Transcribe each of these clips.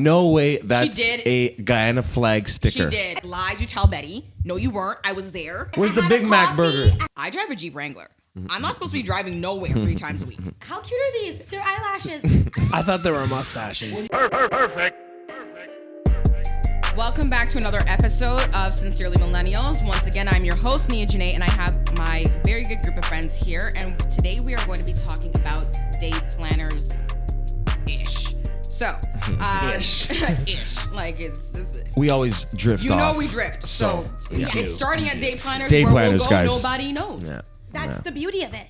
No way. That's a Guyana flag sticker. She did. Lies you tell Betty. No, you weren't. I was there. Where's the Big Mac burger? I drive a Jeep Wrangler. I'm not supposed to be driving nowhere 3 times a week. How cute are these? They're eyelashes. I thought they were mustaches. Perfect. Welcome back to another episode of Sincerely Millennials. Once again, I'm your host, Nia Janae, and I have my very good group of friends here. And today we are going to be talking about day planners-ish. So, ish. Like it's we always drift off. You know we drift. So yeah. It's starting at day planners day where planners, we'll go, guys. nobody knows. Yeah. That's the beauty of it.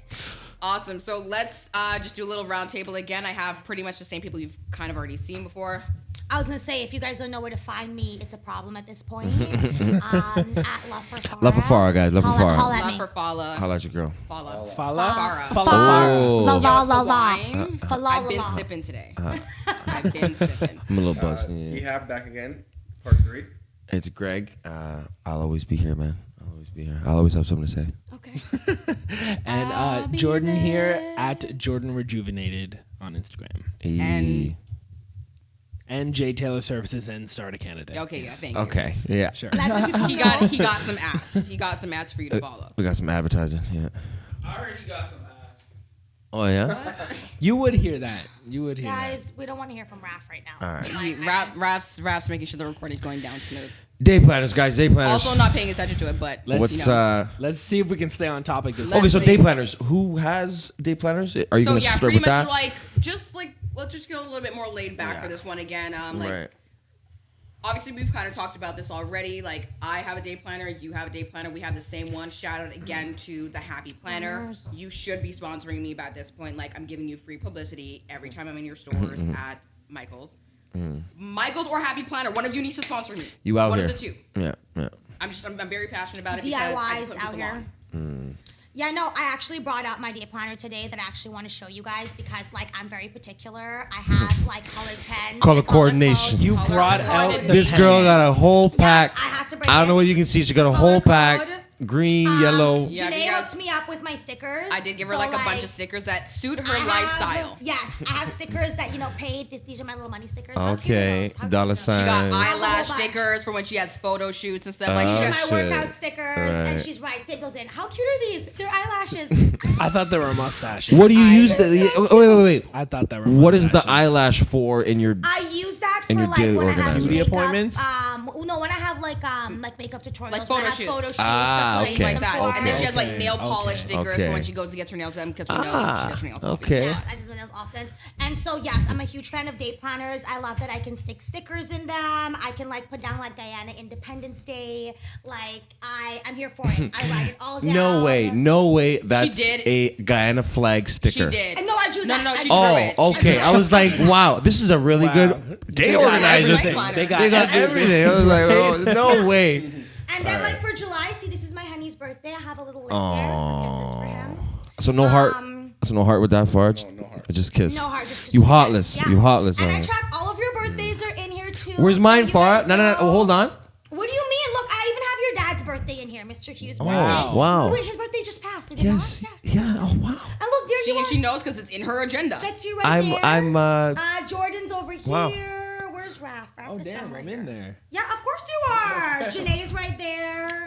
Awesome. So let's just do a little round table again. I have pretty much the same people you've kind of already seen before. I was going to say, if you guys don't know where to find me, it's a problem at this point. At Love for Farah. Love for Farah, guys. Love for Farah. Holla at Love me. for Fala. Holla at your girl. Fala. Farah. Oh. I've been sipping today. I've been sipping. I'm a little buzzed. Ehab back again, part 3. It's Greg. I'll always be here, man. I'll always be here. I'll always have something to say. Okay. And Jordan here at Jordan Rejuvenated on Instagram. And J Taylor Services and Startup Canada. Okay, yeah, thank you. Okay, yeah. Sure. He got some ads. He got some ads for you to follow. We got some advertising, yeah. I already got some ass. Oh, yeah? You would hear that. You would hear Guys, we don't want to hear from Raph right now. All right. Raph's making sure the recording's going down smooth. Day planners, guys. Day planners. Also, not paying attention to it, but What's that. Let's see if we can stay on topic this Okay, so see. day planners. Who has day planners? Are you going to start pretty with much that? let's just go a little bit more laid back for this one again. Right. Obviously, we've kind of talked about this already. Like, I have a day planner. You have a day planner. We have the same one. Shout out again to the Happy Planner. You should be sponsoring me by this point. Like, I'm giving you free publicity every time I'm in your stores at Michael's. Michael's or Happy Planner. One of you needs to sponsor me. You out one here. One of the two. Yeah. I'm very passionate about it. because I DIYs put out people here. on. Yeah, no, I actually brought out my day planner today that I actually want to show you guys because, like, I'm very particular. I have, like, colored pens. Color and coordination. codes. You Color brought code. out the This girl got a whole pack. Yes, I had to bring I don't know it. what you can see. She got a Color whole pack. code. Green, yellow. Yeah, Janae you guys- hooked me up with my stickers. I did give her So, like a bunch of stickers that suit her I have- lifestyle. Yes, I have stickers that, paid. These are my little money stickers. Okay, dollar sign. She got eyelash Whole bunch. stickers for when she has photo shoots and stuff. Like These she are got, my shit. workout stickers, Right. and she's right. Fit those in. How cute are these? They're eyelashes. I thought they were mustaches. What do you use? Wait. I thought that were What is the mustaches. eyelash for in your? I use that for And your like daily when I have organizer. Beauty makeup, appointments? No, when I have like makeup tutorials, Like when I photo have photo shoots. shoots. Ah, that's what I okay. use like them that. for. And then she has like Okay. nail polish stickers Okay. for when she goes to get her nails done because we know she gets her nails done. Okay. Yes, I just my nails often. And so yes, I'm a huge fan of day planners. I love that I can stick stickers in them. I can like put down like Guyana Independence Day. Like I'm here for it. I write it all down. No way. That's did. a Guyana flag sticker. She did. And no, I drew that. No, I she drew drew Oh, it. okay. I was like, wow, this is a really good day got organizer everything. thing. They got They got everything. I was like, oh, no way. And then like for July, see, this is my honey's birthday. I have a little lip there. Kisses for him. So no heart. So no heart with that far. No heart. Just kiss. No heart, just You kiss. heartless. Yeah. You heartless. And I man. track all of your birthdays are in here too. Where's so mine, you Farah? guys No. know- Oh, hold on. What do you mean? Look, I even have your dad's birthday in here, Mr. Hughes' birthday. Wow. Wait, his birthday just passed. Did it Yes. not? Yeah. Yeah. Oh, wow. And look, there you are. She knows because it's in her agenda. That's you right there. I'm. Jordan's over Wow. here. Where's Raph? Raph Oh, is damn, somewhere I'm here. in there. Yeah, of course you are. Janae is right there.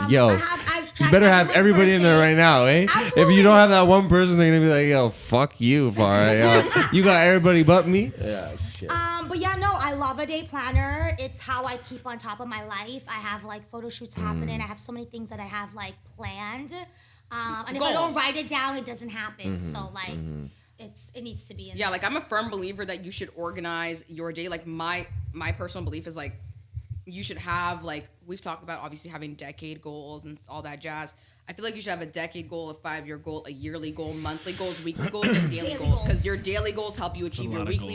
Yo, I You better have everybody in there right now, eh? If Absolutely. you don't have that one person, they're gonna be like, "Yo, fuck you, Farah. Yo, you got everybody but me." Yeah. Shit. But yeah, no, I love a day planner. It's how I keep on top of my life. I have like photo shoots happening. I have so many things that I have like planned. And if I don't Goals. write it down, it doesn't happen. So like, it needs to be in Yeah, like I'm a firm believer that you should organize your day. Like my personal belief is like you should have like we've talked about obviously having decade goals and all that jazz. I feel like you should have a decade goal, a 5-year goal, a yearly goal, monthly goals, weekly goals, and daily goals. Because your daily goals help you achieve your weekly,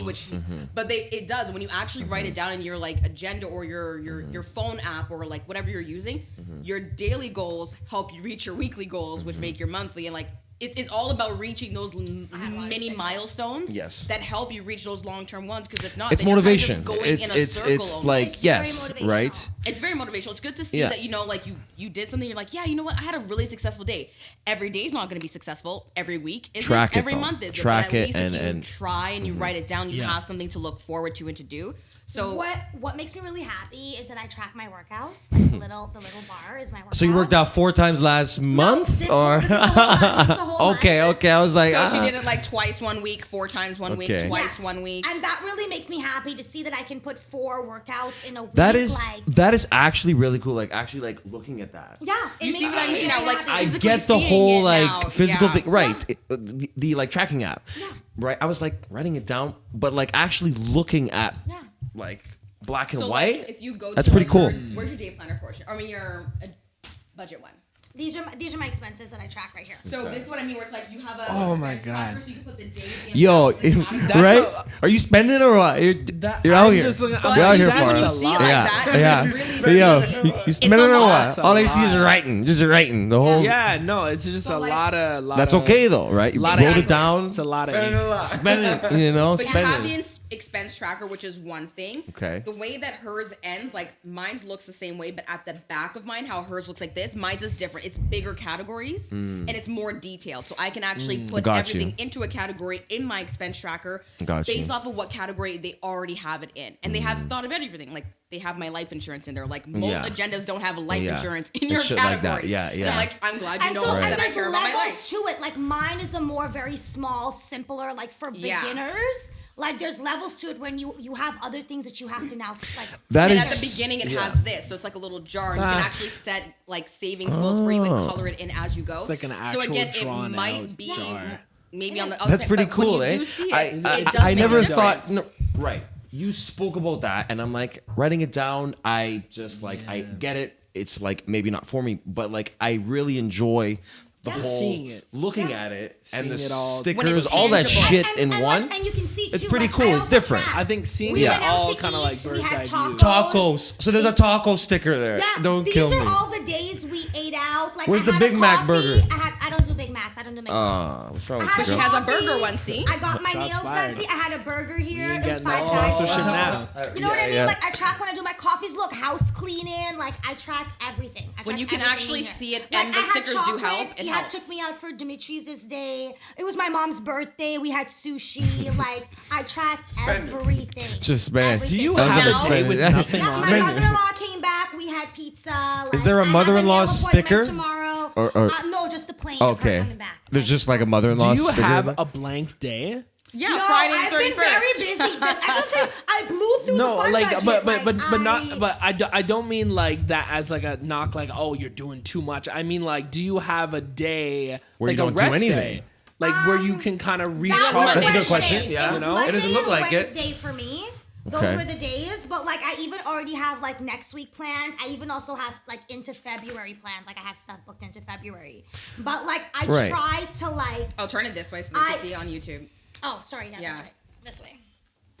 but it does when you actually write it down in your like agenda or your phone app or like whatever you're using. Your daily goals help you reach your weekly goals, which make your monthly and like. It's all about reaching those mini milestones that help you reach those long-term ones. Because if not, it's then you're kind of motivation. just going in a circle It's almost. like It's yes, very motivational. right? It's very motivational. It's good to see Yeah. that, like you did something. You're like, yeah, you know what? I had a really successful day. Every day is not going to be successful. Every week isn't. Track it, Every though. month is. Track but at it least if you and try and you write it down, you have something to look forward to and to do. So what makes me really happy is that I track my workouts. Like the little bar is my workout. So you worked out 4 times last month, this or this is the whole month. This is the whole okay, month. okay. I was like, So she did it like twice 1 week, 4 times 1 week, Okay. twice 1 week. And that really makes me happy to see that I can put 4 workouts in a week. that is like, that is actually really cool. Like actually, like looking at that. yeah. It You makes see what I me mean very now? Like, happy. I physically get the seeing whole it like now, physical yeah. thing, right? The like tracking app, right? I was like writing it down, but like actually looking at like black and So white. like, if you go That's to pretty like, cool. where's your day planner portion? I mean your budget one. These are my expenses that I track right here. So this is what I mean, where it's like you have a Oh my expense God. tracker, so you can put the days. the Yo, amounts, the if, time. That's right? Are you spending or what? You're out I'm here. just looking- But You're out here that's for when it. you see it like Yeah, that, yeah. it's really Yo, easy. you spending a or lot. what? All I see is writing, just writing the whole. Yeah, no, it's just So, a like- lot of. That's okay though, right? You lot wrote of it down, It's a lot of. Spending a ink. lot. spend it, you know, But you spend have it. the expense tracker, which is one thing. Okay. The way that hers ends, like mine looks the same way, but at the back of mine, how hers looks like this, mine's is different. It's bigger categories and it's more detailed. So I can actually put Got everything you. into a category in my expense tracker Got based you. off of what category they already have it in. And they have thought of everything. Like they have my life insurance in there. Like most Yeah. agendas don't have life Yeah. insurance in And your shit like categories. that. Yeah, And yeah. I'm like, I'm glad you And know so, that and I there's care about my levels life. to it. Like mine is a more very small, simpler, like for Yeah. beginners. Like there's levels to it when you have other things that you have to now like. That And is at the beginning, it yeah. has this, so it's like a little jar. And you can actually set like savings goals for you and color it in as you go. It's like an so actual again, it drawn might out be jar. maybe on the. That's pretty but when cool, you eh? do see it, I it does I make never a thought. difference. No, right. You spoke about that, and I'm like writing it down. I just like I get it. It's like maybe not for me, but like I really enjoy the whole Seeing it. looking at it and the Seeing it all- When stickers, it's all that tangible. shit And- in and one. like, and you can see It's too, pretty like, cool. I It's also different. track. I think seeing We it went out all to kind of eat, like we bird's had eye view. Tacos. So there's a taco sticker there. Yeah, Don't these kill are me. all the days we ate out. Like, Where's I the had Big a Mac coffee. burger? I don't do Big Macs. I don't do McDonald's. What's wrong I with had you? a She has a coffee. burger one, see? I got my Shots nails done. fired. See, I had a burger here. You It was ain't getting $5. that sponsorship now. You know what I mean? Yeah. Like I track when I do my coffees. Look, house cleaning. Like I track everything. I When track you can everything actually in here. see it Like, and the I had stickers do chocolate. help, it He helps. took me out for Dimitri's this day. It was my mom's birthday. We had sushi. Like I track Spend it. everything. Just spend. Everything. Do you Sounds have like a a day with spend. nothing Yeah, on my it? mother-in-law came back. We had pizza. Like, there a I have mother-in-law nail appointment sticker? tomorrow? Or- No, just the plane. of her Okay. coming back. There's just like a mother-in-law Do you sticker. have a blank day? Yeah, No, Friday I've the 31st. been very busy. I told you, I blew through No, the fun like, budget. but not, but I don't mean like that as like a knock, like, oh, you're doing too much. I mean, like, do you have a day Where like you a don't do rest anything? day, like where you can kind of That recharge? was That's a good Wednesday. question, yeah. It was You know? Monday It doesn't look and like it. Wednesday for me. Those Okay. were the days, but like I even already have like next week planned. I even also have like into February planned. Like I have stuff booked into February. But like I Right. try to like. I'll turn it this way so they I- can see on YouTube. Oh, sorry. Yeah, Yeah. that's right. This way.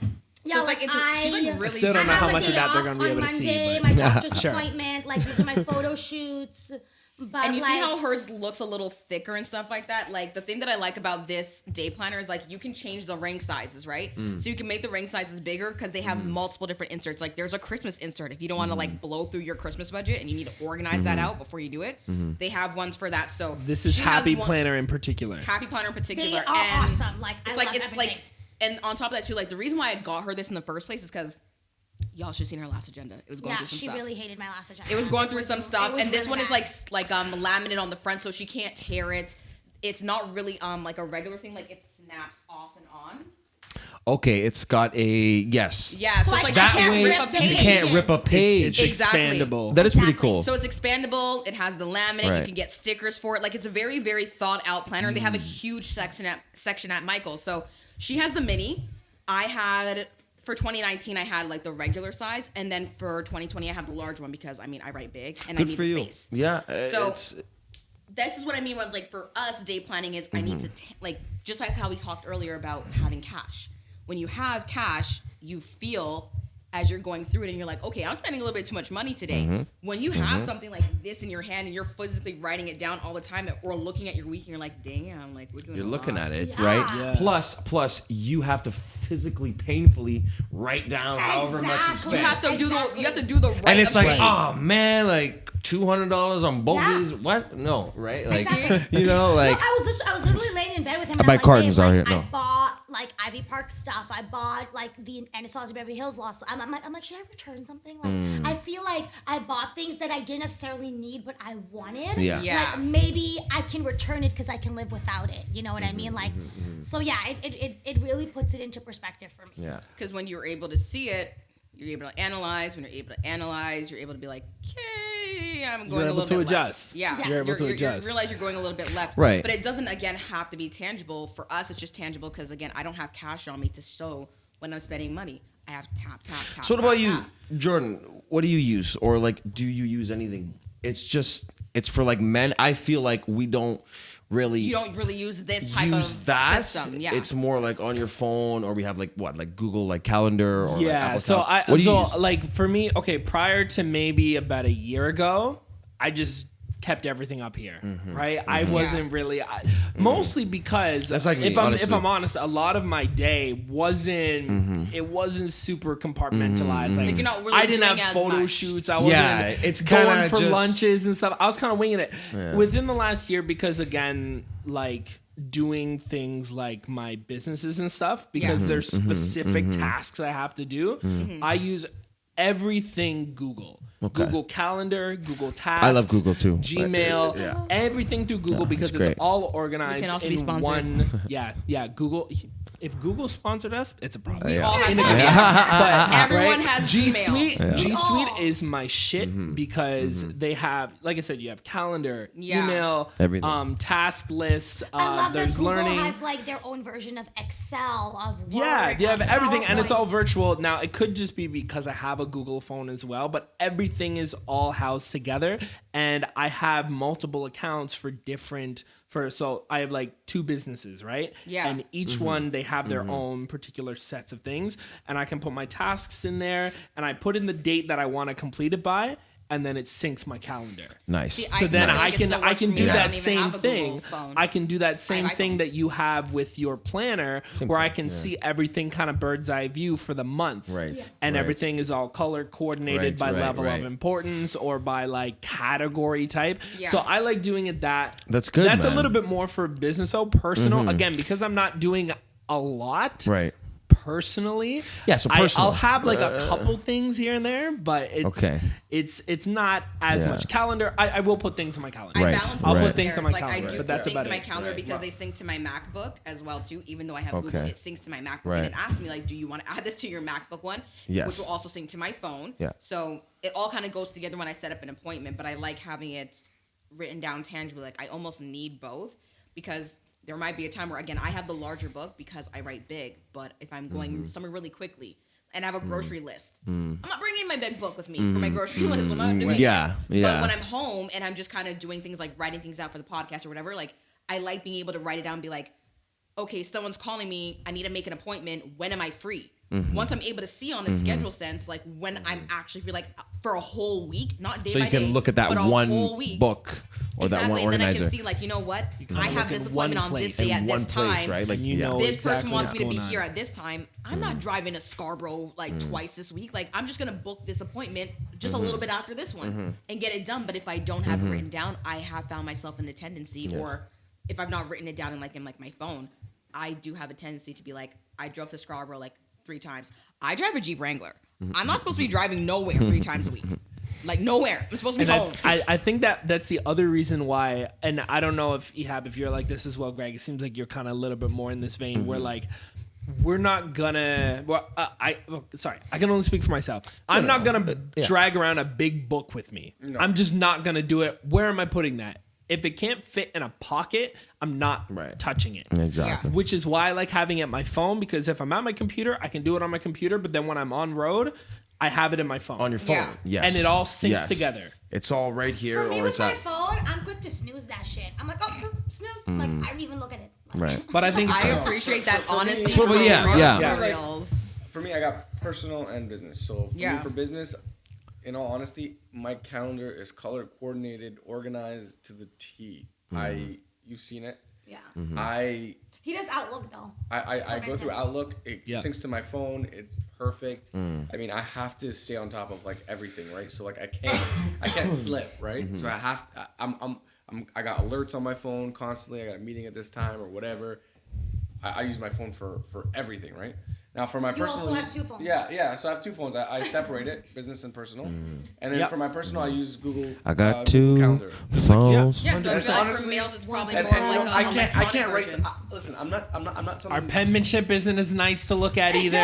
So it's like it's she's like really. still don't know I how have a much of day that they're off gonna be on able to see, Monday, but- my doctor's Sure. appointment. Like these are my photo shoots. But And you like, see how hers looks a little thicker and stuff like that? Like, the thing that I like about this day planner is, like, you can change the ring sizes, right? So you can make the ring sizes bigger because they have multiple different inserts. Like, there's a Christmas insert. If you don't want to, like, blow through your Christmas budget and you need to organize that out before you do it, they have ones for that. So This is she has Happy one- Planner in particular. Happy Planner in particular. they are and awesome. Like I It's love like, it's everything. like, and on top of that, too, like, the reason why I got her this in the first place is because y'all should have seen her last agenda. It was going Yeah, through some she stuff. really hated my last agenda. It was going through some stuff, and this really one is bad. like laminate on the front, so she can't tear it. It's not really like a regular thing, like it snaps off and on. Okay, it's got a yes. Yeah, so, So it's I like That you can't way rip a the page. you can't rip a page. It's Exactly. expandable. That is pretty Exactly. cool. So it's expandable. It has the laminate. You Right. can get stickers for it. Like it's a very, very thought out planner. They have a huge section at Michael. So she has the mini. I had for 2019. I had like the regular size, and then for 2020, I have the large one because I mean I write big and I Good need for the you. space. Yeah. So- it's, This is what I mean when it's like for us day planning is I need to like just like how we talked earlier about having cash. When you have cash, you feel as you're going through it and you're like, okay, I'm spending a little bit too much money today. When you have something like this in your hand and you're physically writing it down all the time or looking at your week and you're like, damn, like we're doing you're a looking lot. at it, Yeah. right? Yeah. Plus, you have to physically, painfully write down however much you Exactly. spend. You have to Exactly. you have to do the right And it's like, amount. oh man, like $200 on both Yeah. these. What? No, right? Like, Exactly. you know, like No, I was literally laying in bed with him. I And buy I'm like, cartons babe, out like, here, no. I bought like I Ivy Park stuff. I bought like the Anastasia Beverly Hills lost. I'm like, should I return something? Like, I feel like I bought things that I didn't necessarily need, but I wanted. Yeah. Like maybe I can return it because I can live without it. You know what I mean? Like, so yeah, it really puts it into perspective for me. Yeah. Because when you're able to see it, you're able to analyze. When you're able to analyze, you're able to be like, okay, I'm going a little bit adjust. left. Yeah, Yes. You're able to adjust. You realize you're going a little bit left. Right. But it doesn't, again, have to be tangible. For us, it's just tangible because, again, I don't have cash on me to show when I'm spending money. I have tap. So what about you, Jordan? What do you use, or like, do you use anything? It's for like men. I feel like we don't really. You don't really use this type use of that. system. Yeah. It's more like on your phone, or we have like Google like Calendar, or like Apple So Calendar. I What do you use? like for me, okay, prior to maybe about a year ago, I just kept everything up here, right? I wasn't really, mostly because That's like me, if honestly. I'm honest, a lot of my day wasn't it wasn't super compartmentalized. Like, you're not really I didn't doing have as photo much. shoots. I wasn't Yeah, it's going kinda for just- lunches and stuff. I was kind of winging it within the last year because again, like doing things like my businesses and stuff because there's specific tasks I have to do. I use everything Google. Okay. Google Calendar, Google Tasks. I love Google too. Gmail, Yeah. everything through Google because it's it's great. all organized We can also be in sponsored. one. Yeah. Google. If Google sponsored us, it's a problem. We all have In to a- be. But Everyone right? has G Gmail. Suite. G Yeah. Suite is my shit because they have, like I said, you have calendar, Yeah. email, Everything. task list. I love that There's Google learning. has like their own version of Excel, of Word, Yeah, you have of everything, and it's all PowerPoint. virtual. Now, it could just be because I have a Google phone as well, but everything is all housed together, and I have multiple accounts for different. So I have like 2 businesses, right? Yeah. And each one they have their own particular sets of things, and I can put my tasks in there, and I put in the date that I want to complete it by, and then it syncs my calendar. Nice. See, So then think I it can still works for me do I that don't even same have a thing. Google phone. I can do that same iPhone. thing that you have with your planner, where I can see everything kind of bird's eye view for the month, Right. Yeah. And Right. everything is all color coordinated by level right. of importance or by like category type. Yeah. So I like doing it that. That's good, That's man. a little bit more for business, so personal. Again, because I'm not doing a lot, Right. personally. Yeah, so personal. I'll have like a couple things here and there, but it's not as Yeah. much calendar. I will put things in my calendar. I Right, balance I'll both put things theirs. on my like calendar, I do but put that's things about in my it. calendar because they sync to my MacBook as well too. Even though I have Google, Okay. it syncs to my MacBook. Right. And it asked me like, do you want to add this to your MacBook one? Yes. Which will also sync to my phone. Yeah. So it all kind of goes together when I set up an appointment. But I like having it written down tangibly. Like I almost need both because there might be a time where again I have the larger book because I write big. But if I'm going somewhere really quickly and I have a grocery list, I'm not bringing my big book with me for my grocery list. I'm not doing Yeah, it. yeah. But when I'm home and I'm just kind of doing things like writing things out for the podcast or whatever, like I like being able to write it down and be like, okay, someone's calling me. I need to make an appointment. When am I free? Once I'm able to see on a schedule sense, like when I'm actually free, like for a whole week, not day So by you can day, look at that but a one whole week. book or that one Exactly, and then I organizer can see, like, you know what? can I look have in this one appointment on place. this day in at one this place, time. right? Like And you know This exactly person wants what's me to be going on. here at this time. I'm not driving to Scarborough like twice this week. Like I'm just gonna book this appointment just a little bit after this one and get it done. But if I don't have it written down, I have found myself in a tendency, or if I've not written it down in my phone, I do have a tendency to be like, I drove to Scarborough like 3 times. I drive a Jeep Wrangler. I'm not supposed to be driving nowhere 3 times a week. Like nowhere. I'm supposed to be And home. I think that's the other reason why, and I don't know if you're like this as well, Greg. It seems like you're kind of a little bit more in this vein where like we're not gonna. Well, I can only speak for myself. I'm not gonna drag around a big book with me. No. I'm just not gonna do it. Where am I putting that? If it can't fit in a pocket, I'm not touching it. Exactly. Yeah. Which is why I like having it on my phone, because if I'm at my computer, I can do it on my computer. But then when I'm on road, I have it in my phone. On your phone. Yeah. Yes. And it all syncs Yes. together. It's all right here, For me or with it's my at. phone, I'm quick to snooze that shit. I'm like, oh, snooze. Like I don't even look at it. Like, Right. But I think I it's- appreciate that honesty. That's what we- yeah, for yeah. reals. For me, I got personal and business. So for Yeah. me, for business, in all honesty, my calendar is color coordinated, organized to the T. You've seen it. yeah. He does Outlook though. I For go through business. Outlook. It Yeah. syncs to my phone. It's perfect. I mean, I have to stay on top of like everything, right? So like I can't slip, right? So I have to, I got alerts on my phone constantly. I got a meeting at this time or whatever. I use my phone for everything, right? Now for my You personal also use- have two phones. Yeah. So I have two phones. I separate it, business and personal. And then for my personal, I use Google. I got Google two Calendar. phones. Yeah, so I And feel like for honestly- males, it's probably And, more and, like you know, I an can't write. version. Listen, I'm not something. Our penmanship isn't as nice to look at either.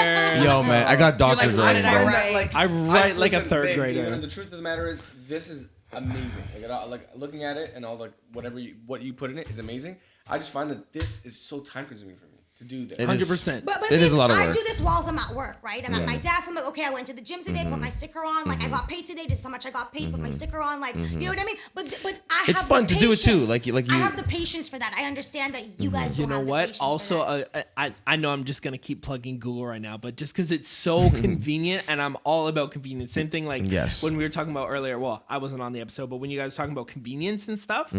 Yo, man, I got doctor's You're like, writing, why did I bro. write? I write like a listen, third babe, grader. You know, the truth of the matter is, this is amazing. Like looking at it and all like what you put in it is amazing. I just find that this is so time consuming for me to do this. It is- 100%. But It is a lot of I work. do this whilst I'm at work, right? I'm at my desk. I'm like, okay, I went to the gym today, put my sticker on. Like, I got paid today. This is how much I got paid. Put my sticker on. Like, you know what I mean? But I have It's the fun to do it too, patience. like you- I have the patience for that. I understand that you guys You don't know have the what? patience for Also, that. I know I'm just gonna keep plugging Google right now, but just because it's so convenient, and I'm all about convenience. Same thing like Yes. when we were talking about earlier. Well, I wasn't on the episode, but when you guys were talking about convenience and stuff.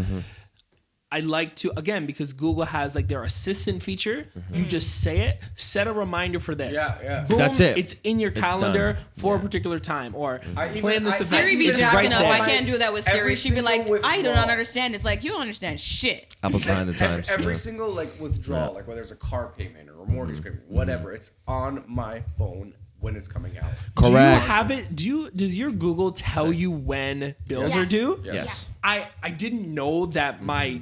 I like to, again, because Google has like their assistant feature, you just say it, set a reminder for this. Yeah. Boom, That's it. It's in your calendar done. for a particular time, or I even- plan this I- event. Siri be Even It's jacking up. there. I can't do that with Siri. Every She'd be like, single I do not withdrawal. understand. It's like, you don't understand shit. Apple's behind the times. Every yeah. single like withdrawal, like whether it's a car payment or a mortgage payment, whatever, it's on my phone when it's coming out. Do you Correct. have it? Does your Google tell you when bills are Yes. due? Yes. I didn't know that my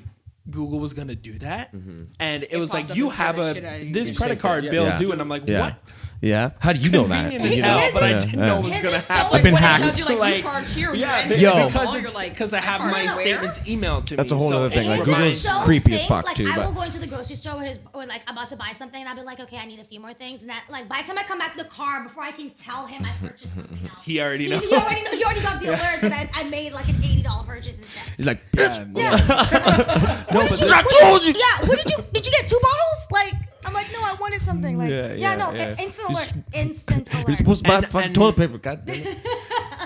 Google was gonna do that, and it was popped like up you and have scared the shit out of you. this You credit check card that, bill yeah. due, and I'm like, Yeah. what? Yeah. How do you know that? Convenient as You hell, know? but I Yeah, didn't yeah. know it was His gonna is so happen. I've been When it hacked. tells you, like, Like, you parked here, yeah, you ended Yo. up because you're it's like, because I have parked my where? statements emailed to That's me. a whole so other thing, like, it His Google's is reminds- so creepy as sick. fuck, like, too, I but- will go into the grocery store or like about to buy something, and I'll be like, okay, I need a few more things, and that like by the time I come back to the car, before I can tell him I purchased something else, He already knows. He already got the alert that I made like an $80 purchase instead. He's like, Yeah, Yeah. no, but I told you. Yeah. What did you get 2 bottles? Like, I'm like, no, I wanted something. Like, Yeah. instant alert, instant alert. You're supposed to buy And- fucking and- toilet paper. God damn it.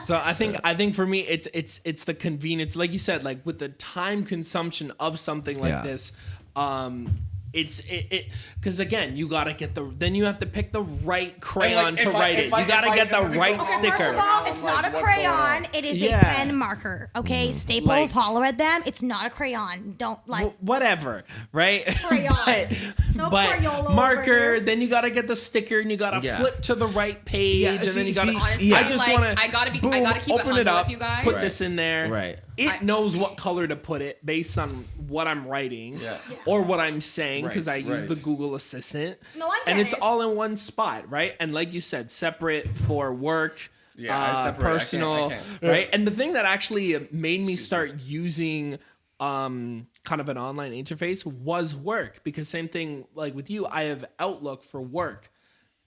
So I think for me it's the convenience, like you said, like with the time consumption of something like Yeah. this. It's because again, you gotta get then you have to pick the right crayon to write it. You gotta get the right Okay, sticker. first of all, it's not a crayon. It is Yeah. a pen marker. Okay, Staples, Like- holler at them. It's not a crayon. Don't like. Whatever, right? Crayon. No Crayola over marker. here. Then you gotta get the sticker, and you gotta Yeah. flip to the right page, Yeah, and then see- you gotta. see, Honestly, I just like, want to. I gotta keep it open it humble up. with you guys. Put Right. this in there. Right. It knows what color to put it based on what I'm writing Yeah. or what I'm saying because I Right, use the right. Google Assistant. No, I and get it's it. all in one spot, right? And like you said, separate for work, Yeah, I separate. I personal, can't. right? And the thing that actually made me start using kind of an online interface was work, because same thing like with you, I have Outlook for work.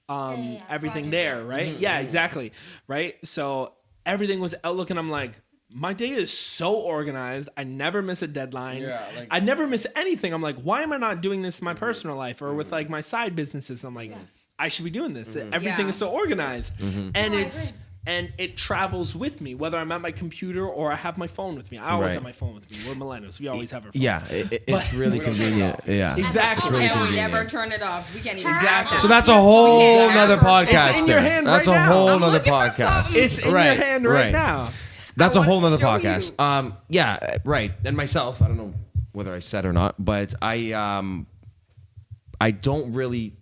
Everything project there, work. right? Yeah, exactly. Right? So everything was Outlook, and I'm like, my day is so organized. I never miss a deadline. Yeah, like- I never miss anything. I'm like, why am I not doing this in my personal life or with like my side businesses? I'm like, I should be doing this. Everything Yeah. is so organized. And No, I it's agree. and it travels with me, whether I'm at my computer or I have my phone with me. I always Right. have my phone with me. We're millennials. We always have our phones. Yeah, it's really We don't turn it convenient. off. Yeah. Exactly. really And we convenient. never turn it off. We can't even. Exactly. So that's a whole Yeah. nother podcast. It's in your there. hand That's right a now. whole I'm nother looking for podcast. something. It's in your hand right now. That's I a whole wanted nother to show podcast. you. Yeah, right. And myself, I don't know whether I said or not, but I don't really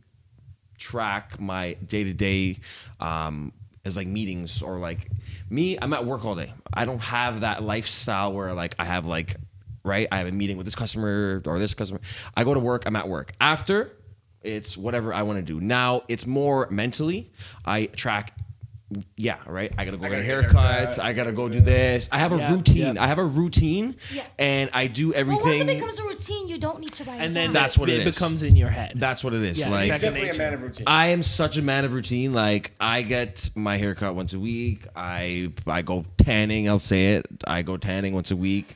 track my day-to-day as like meetings or like me. I'm at work all day. I don't have that lifestyle where like I have like, right, I have a meeting with this customer or this customer. I go to work, I'm at work. After, it's whatever I want to do. Now it's more mentally. I track. Yeah, right. I gotta go get a gotta get a haircut. haircut. I gotta go do this. I have a Yeah, routine. yeah. I have a routine, Yes. and I do Well, once everything. it becomes a routine, you don't need to write And it then down. That's what it is. becomes in your head. That's what it is. Yeah, like second Definitely a nature. man of routine. I am such a man of routine. Like I get my haircut once a week. I go tanning. I'll say it. I go tanning once a week.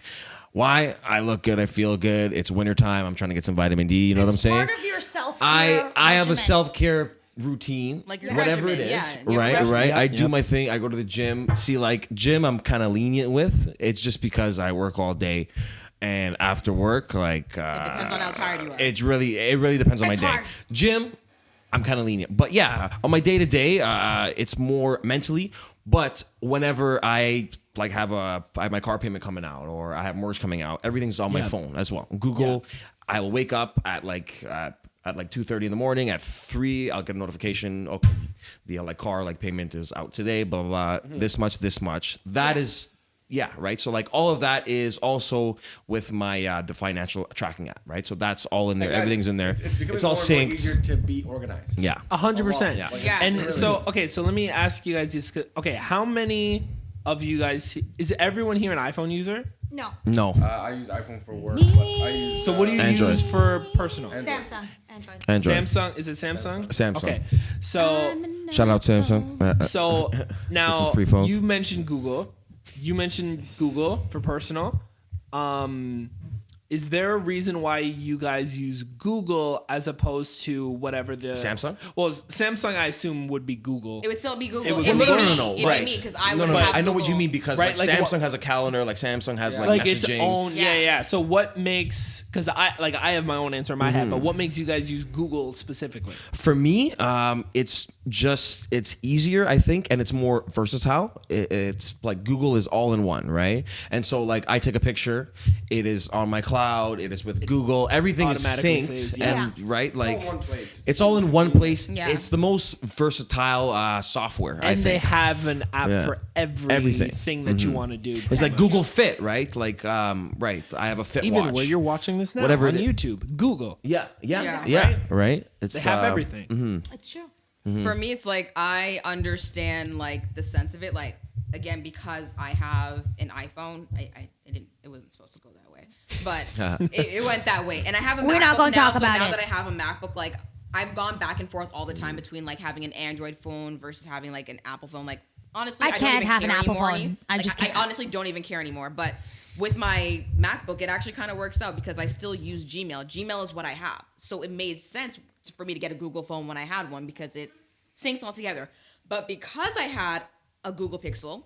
Why? I look good. I feel good. It's wintertime. I'm trying to get some vitamin D. You know what I'm saying? Part of your self. I have a self-care routine, Like your whatever regimen, it is, yeah, your right? regimen. Right. Yep, I do yep. my thing. I go to the gym. See, like gym, I'm kind of lenient with. It's just because I work all day, and after work, like It depends on how tired you are. it really depends on my It's day. hard. Gym, I'm kind of lenient, but yeah, on my day to day, it's more mentally. But whenever I like I have my car payment coming out, or I have mortgage coming out, everything's on my Yeah. phone as well. Google. I will wake up at like at like 2:30 in the morning. At 3, I'll get a notification. Okay, the like car like payment is out today. Blah blah blah. This much. That is. Yeah, right. So like all of that is also with my the financial tracking app, right? So that's all in there. Guys, Everything's in there. It's becoming all more and more synced. easier to be organized. Yeah. 100%. Yeah. Yeah. And It so, really is. okay, so let me ask you guys this. Okay, how many of you guys, is everyone here an iPhone user? No. No. I use iPhone for work, but I use. So what do you Android. use for personal? Samsung. Android. Android. Samsung, is it Samsung? Samsung. Okay, so Shout out Samsung. so now some free phones. you mentioned Google. You mentioned Google for personal. Is there a reason why you guys use Google as opposed to whatever the Samsung? Well, Samsung, I assume, would be Google. It would still be Google. It would It'd be be Google. me. It'd Right. be me because I No, would no, have I know what you Google. mean because Right, like like Samsung what- has a calendar, like Samsung has like like messaging. its own, Yeah. yeah. So what makes? Because I have my own answer in my head, but what makes you guys use Google specifically? For me, it's easier, I think, and it's more versatile. It's like Google is all in one, right? And so like I take a picture, it is on my cloud, it is with Google, everything is automatically synced, saves, yeah. and right, like all in one place. it's all in one place. Yeah. It's the most versatile software. I And they think. have an app Yeah. for Everything. everything that you want to do. It's like Google Fit, right? Like, right. I have a Fit even watch. where you're watching this now, Whatever on it is. YouTube, Google. Yeah, Yeah. right. It's They have everything. It's true. For me, it's like I understand like the sense of it. Like again, because I have an iPhone, it wasn't supposed to go that way, but it went that way. And I have a We're MacBook not gonna now, talk so about now it. that I have a MacBook, like I've gone back and forth all the time between like having an Android phone versus having like an Apple phone. Like honestly, I don't can't even have an care Apple anymore phone. I Like, just I can't. honestly don't even care anymore. But with my MacBook, it actually kind of works out because I still use Gmail. Gmail is what I have, so it made sense for me to get a Google phone when I had one because it syncs all together. But because I had a Google Pixel,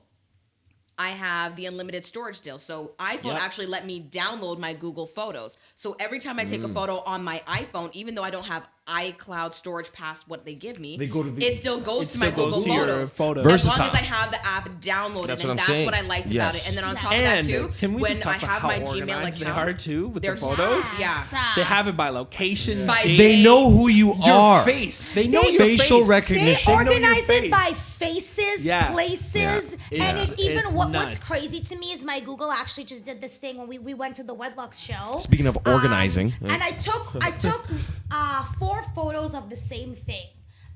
I have the unlimited storage still. So iPhone Yep. actually let me download my Google Photos. So every time I take a photo on my iPhone, even though I don't have iCloud storage past what they give me, They go to the- it still goes It to my still goes Google to your Photos. photos. As long Versatile. as I have the app downloaded, That's and what I'm that's saying. what I liked about Yes. it. And then on top And of that too, can we when just talk I about have how my Gmail organized account, they are too with the they're- photos? Yeah. They have it by location, By date, They know who you your are. face. They know They- your Facial face. recognition. They know your organize it by face. faces, Yeah. places, Yeah. and It's- it even it's what's nuts. crazy to me is my Google actually just did this thing when we went to the Wedlocks show. Speaking of organizing, and I took 4 photos of the same thing.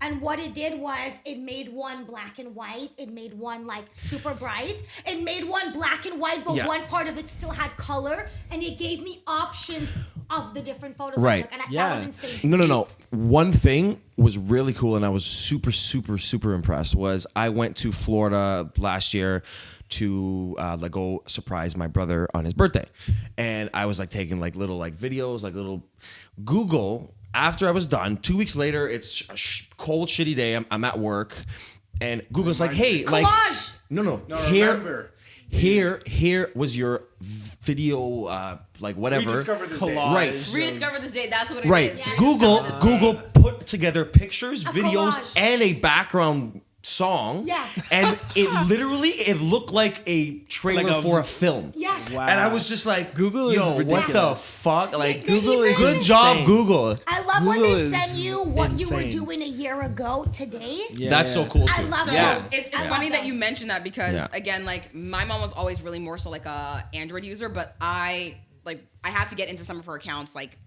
And what it did was it made one black and white. It made one like super bright. It made one black and white, but Yeah. one part of it still had color. And it gave me options of the different photos Right. I took. And that Yeah. was insane. to me. No. One thing was really cool, and I was super, super, super impressed. Was I went to Florida last year to like go surprise my brother on his birthday, and I was like taking like little like videos, like little Google. After I was done, 2 weeks later, it's a cold, shitty day. I'm at work, and Google's like, "Hey, like, Collage. no, No, here, remember. here was your video, like whatever." Rediscover this day. Collage. Right. Rediscover this day. That's what it is. Right. Yeah. Google put together pictures, videos, collage. and a background song. Yeah. And it looked like a trailer Like a- for a film. Yes. Wow. And I was just like, Google is yo, what the ridiculous. fuck? Like, They Google is good even- job, insane. Google. I love when Google they is send you what you were insane. doing a year ago today. Yeah, That's so yeah. cool, too. I love Yeah. those. It's I love funny that those. you mentioned that because Yeah. again, like my mom was always really more so like a Android user, but I had to get into some of her accounts like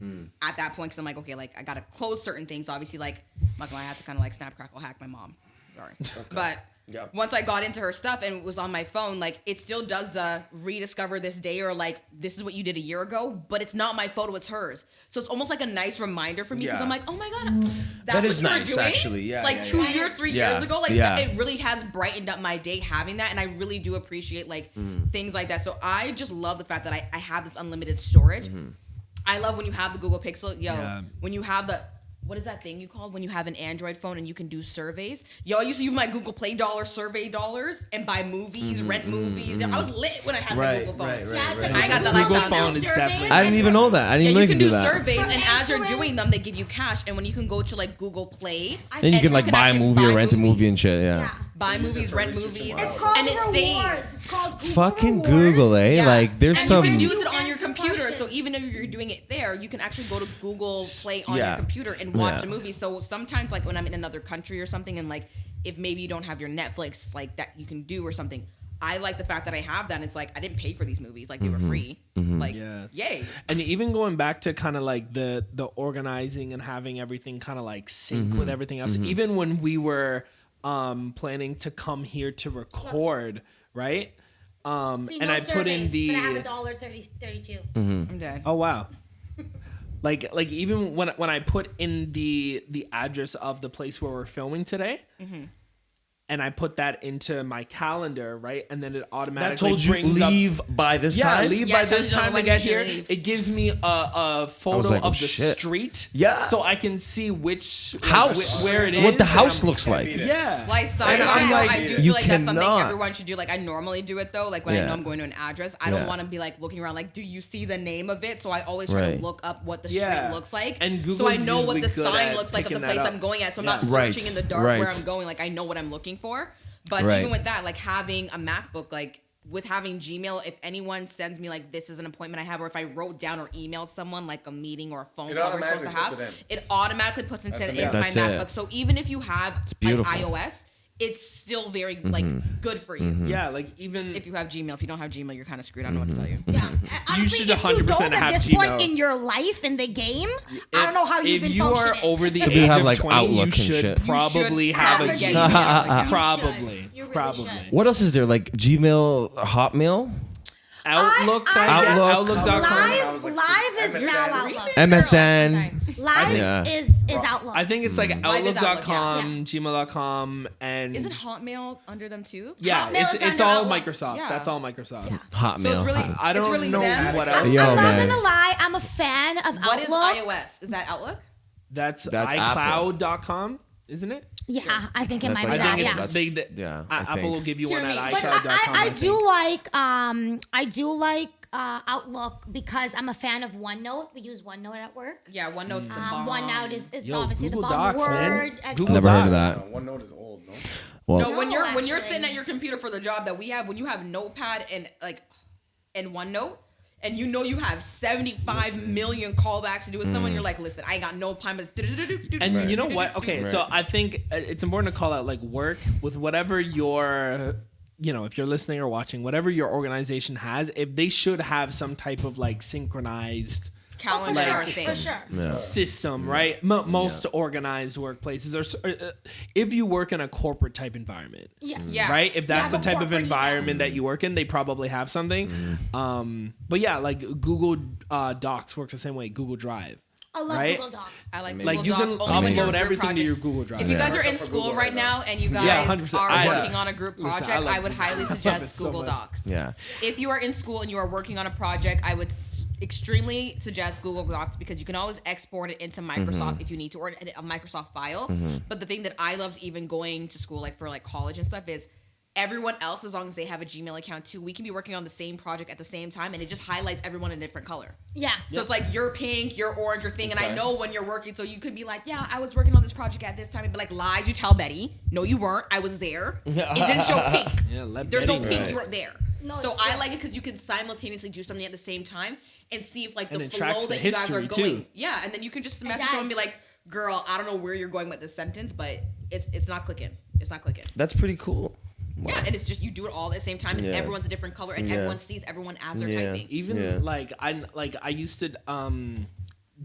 at that point because I'm like, okay, like I gotta close certain things. Obviously, like I had to kind of like snap, crackle, hack my mom. Sorry, but Yeah. once I got into her stuff and it was on my phone, like it still does the rediscover this day or like this is what you did a year ago, but it's not my photo, it's hers. So it's almost like a nice reminder for me because Yeah. I'm like, oh my god, that's That is what you were nice, doing? actually. Yeah, like yeah, 2 yeah. years, 3 Yeah. years ago, like Yeah. it really has brightened up my day having that, and I really do appreciate like things like that. So I just love the fact that I have this unlimited storage. I love when you have the Google Pixel, Yeah. when you have the what is that thing you called when you have an Android phone and you can do surveys? Yo, I used to use my Google Play survey dollars and buy movies, rent movies. I was lit when I had my Google phone. Yeah, it's like I got the Google lifestyle. phone is surveys. definitely. I didn't even know that. I didn't Yeah, know you can do that. surveys, For and as you're answering- doing them, they give you cash. And when you can go to like Google Play, Then you can like buy a actually movie or buy rent a movie movies. and shit. Yeah. Yeah. buy movies, rent research movies, tomorrow. It's called and it rewards. stays. It's called Google Fucking Rewards. Google, eh? Yeah. Like, there's and some. you can use it on your Answer computer. So even if you're doing it there, you can actually go to Google Play on Yeah. your computer and watch Yeah. a movie. So sometimes, like when I'm in another country or something, and like if maybe you don't have your Netflix like that you can do or something, I like the fact that I have that. And it's like I didn't pay for these movies; like they were free. Like, yay! And even going back to kind of like the organizing and having everything kind of like sync with everything else. Even when we were planning to come here to record, right? See, And no I put in surveys, the but I have $1.32. I'm dead. oh wow. Like even when I put in the address of the place where we're filming today, and I put that into my calendar, right, and then it automatically That told you brings up. leave by this Yeah, time. leave Yeah, by it tells this you time to when get you should here. leave. It gives me a photo like, oh, of the shit. street. Yeah. So I can see which House. where it is. What the and house I'm- looks like. Yeah. Like, And I'm like, I do you feel like that's something cannot. everyone should do. Like, I normally do it though. Like when I Yeah. know I'm going to an address, I don't Yeah. want to be like looking around. Like, do you see the name of it? So I always try Right. to look up what the Yeah. street looks like, And so I Google's know what the usually good sign at looks like of the picking place that I'm up. going at. So I'm Yeah. not searching Right. in the dark Right. where I'm going. Like I know what I'm looking for. But Right. even with that, like having a MacBook, like with having Gmail, if anyone sends me like this is an appointment I have, or if I wrote down or emailed someone like a meeting or a phone It call we're supposed to automatically have, puts it it automatically puts into That's my amazing. That's it. MacBook. So even if you have like beautiful. iOS, it's still very like good for you. Yeah, like even If you have Gmail, if you don't have Gmail, you're kind of screwed. I don't know what to tell you. Yeah. Honestly, should if you 100% don't have at this Gmail. point in your life in the game, I don't know how you've been if you functioning. are over the So age people have, of like, 20, Outlook you and should shit. probably You should have a have a Gmail. Gmail. You Probably. should. You really Probably. should. What else is there? Like Gmail, Hotmail, Outlook. Outlook. Outlook.com. I was Live, like, live is now Outlook. MSN. Sorry. Live Yeah. is Outlook. I think it's like Live is Outlook, Outlook.com, Gmail.com, and Isn't Hotmail under them too? yeah, Hotmail is it's under all Outlook. Microsoft. Yeah. That's all Microsoft. Yeah. Hotmail. So it's really, I don't it's really know them. what I'm, else. Yo, I'm not man. gonna lie. I'm a fan of What is Outlook. iOS? Is that Outlook? That's Apple. iCloud.com, isn't it? Yeah, I think it That's might like be I that. think Yeah. it's Yeah, they, I Apple think. will give you Hear one me. at But iCloud.com. I do like Outlook because I'm a fan of OneNote. We use OneNote at work. Yeah, OneNote's the bomb. OneNote is Yo, obviously Google the bomb. Docs, man. Word, Google Never heard of Docs. that. OneNote is old, no? Well, No, when No, you're actually. sitting at your computer for the job that we have, when you have Notepad and like and OneNote, and you know you have 75 million callbacks to do with someone, you're like, listen, I ain't got no time. And you know what? Okay, Right. so I think it's important to call out like work with whatever your, you know, if you're listening or watching, whatever your organization has, if they should have some type of like synchronized calendar for sure, thing. for sure. system, right? Most organized workplaces are, if you work in a corporate type environment, Yes. Yeah. right? If that's Yeah, the type of corporate, environment that you work in, they probably have something. But yeah, like Google Docs works the same way. Google Drive. I love Right? Google Docs. I like Google Like, you Docs can only when you're upload group everything to your projects. Google Drive. If you guys Yeah. are in Except for school Google right right now and you guys Yeah, 100%. are I, working on a group listen, project, I like I would Google. highly I love suggest it so Google much. Docs. yeah. If you are in school and you are working on a project, I would extremely suggest Google Docs because you can always export it into Microsoft if you need to, or a Microsoft file. But the thing that I loved even going to school, like for like college and stuff, is everyone else, as long as they have a Gmail account too, we can be working on the same project at the same time, and it just highlights everyone in a different color. Yeah. So it's like you're pink, you're orange, you're thing, and I Okay. know when you're working, so you could be like, yeah, I was working on this project at this time, and be like, lies, you tell Betty. No, you weren't. I was there. It didn't show pink. Yeah, let There's no Betty pink. know. You weren't there. No, so it's I true. like it because you can simultaneously do something at the same time and see if like And the it tracks flow the that you guys are history, going. too. Yeah, and then you can just message does. someone and be like, girl, I don't know where you're going with this sentence, but it's not clicking. It's not clicking. That's pretty cool. Yeah, and it's just you do it all at the same time, and Yeah. everyone's a different color, and Yeah. everyone sees everyone as they're Yeah. typing. Even Yeah. like I used to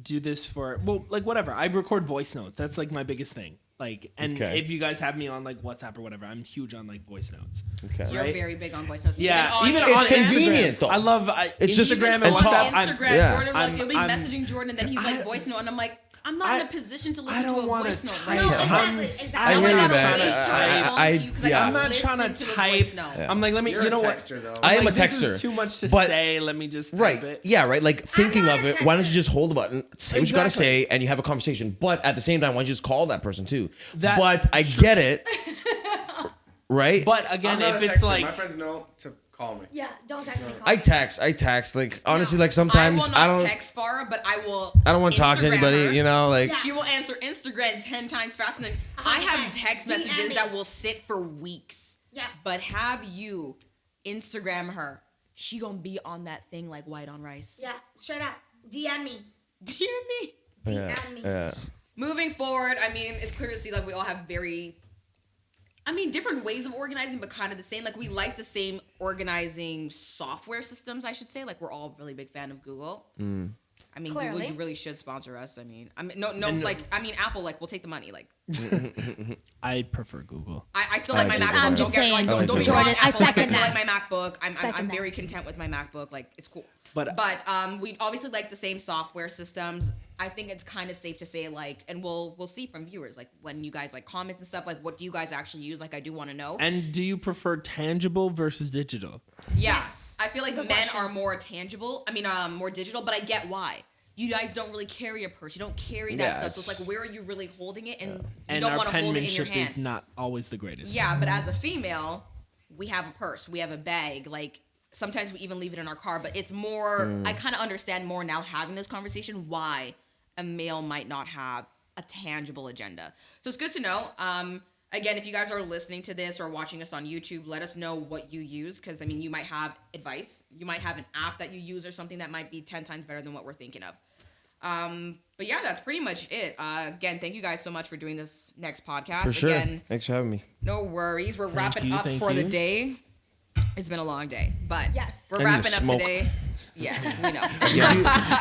do this for, well, like whatever. I record voice notes. That's like my biggest thing. Like, and Okay. if you guys have me on like WhatsApp or whatever, I'm huge on like voice notes. Okay. You're Right? very big on voice notes. Yeah, even even on on It's Instagram. convenient, though. I love It's just- Instagram Even and on WhatsApp. Instagram, yeah. Jordan, like you'll be I'm- messaging Jordan, and then he's like voice note, and I'm like, I'm not in a position to listen I don't to a wanna voice note type. right No, now. exactly. I Exactly. I'm hear like, you, I man. don't need to respond I- to you because yeah. I I'm not listen trying to to the type. voice note. I'm like, let me. You're you a know what? texter, though. I'm I am like, a this texter, is too much to but- say. Let me just type Right. it. Yeah, right. Like thinking not of a it, why don't you texter. just hold the button, say what you gotta Exactly. say, and you have a conversation. But at the same time, why don't you just call that person too? That- but I get it. Right? But I'm again, not if a it's texter. like my friends know to call me. Yeah, don't text me. Call I me. text. Like honestly, like I sometimes will not I don't text Farah, but I will. I don't want to talk to Instagram anybody, her. you know, like Yeah. She will answer Instagram 10 times faster than I have 100%. text DM messages me. that will sit for weeks. Yeah. But have you Instagram her she gonna be on that thing like white on rice. Yeah, straight up. DM me. Do you hear me? DM me. Moving forward, I mean, it's clear to see like we all have very, different ways of organizing, but kind of the same. Like we like the same organizing software systems, I should say. Like we're all really big fan of Google. I mean, Google, Clearly. you really should sponsor us. Apple, like, we'll take the money. Like, I prefer Google. I still like my just- MacBook. I'm just saying, Don't get me Jordan, wrong. I Apple, like, second still that. like my MacBook. I'm Second very that. content with my MacBook. Like, it's cool. But- we obviously like the same software systems. I think it's kind of safe to say, like, and we'll see from viewers, like, when you guys like comment and stuff, like, what do you guys actually use? Like, I do want to know. And do you prefer tangible versus digital? Yeah. Yes. I feel like It's a men good question. are more tangible. More digital, but I get why. You guys don't really carry a purse. You don't carry that stuff. So it's like, where are you really holding it? And you And don't our want to hold it in your penmanship hand. is not always the greatest. Yeah, but as a female, we have a purse. We have a bag. Like, sometimes we even leave it in our car. But it's more, I kind of understand more now having this conversation why a male might not have a tangible agenda. So it's good to know. Again, if you guys are listening to this or watching us on YouTube, let us know what you use. Because, you might have advice. You might have an app that you use or something that might be 10 times better than what we're thinking of. But yeah, that's pretty much it. Again, thank you guys so much for doing this next podcast. For sure. Again, Thanks for having me. no worries. We're wrapping you, up thank for the you. day. It's been a long day, but Yes. we're I need to wrapping up smoke. today. Yeah, we know.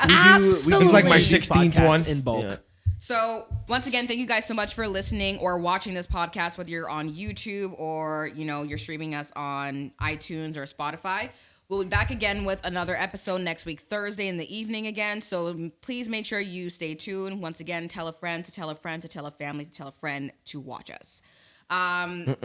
Absolutely. It's like my These 16th podcasts one. in bulk. Yeah. So once again, thank you guys so much for listening or watching this podcast, whether you're on YouTube or, you're streaming us on iTunes or Spotify. We'll be back again with another episode next week, Thursday in the evening again. So please make sure you stay tuned. Once again, tell a friend to tell a friend to tell a family to tell a friend to watch us. Yeah,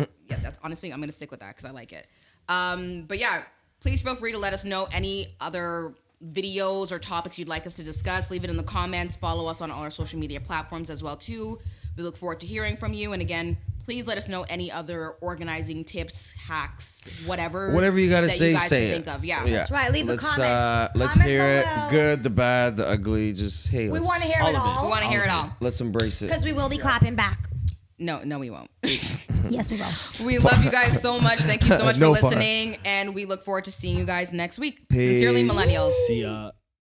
that's honestly, I'm going to stick with that because I like it. But yeah, please feel free to let us know any other videos or topics you'd like us to discuss. Leave it in the comments. Follow us on all our social media platforms as well too. We look forward to hearing from you. And again, please let us know any other organizing tips, hacks, whatever Whatever you gotta that say, you guys say can it. think of. Yeah. Yeah. That's right. Leave the let's, comments. Let's Comment hear it. below. Good, the bad, the ugly. Just, hey, We let's, want to hear all it of it. We all want to hear it all. let's embrace it. because we will be clapping back. No, we won't. Yes, we will. We love you guys so much. Thank you so much No for fun. listening. And we look forward to seeing you guys next week. Peace. Sincerely, Millennials. See ya.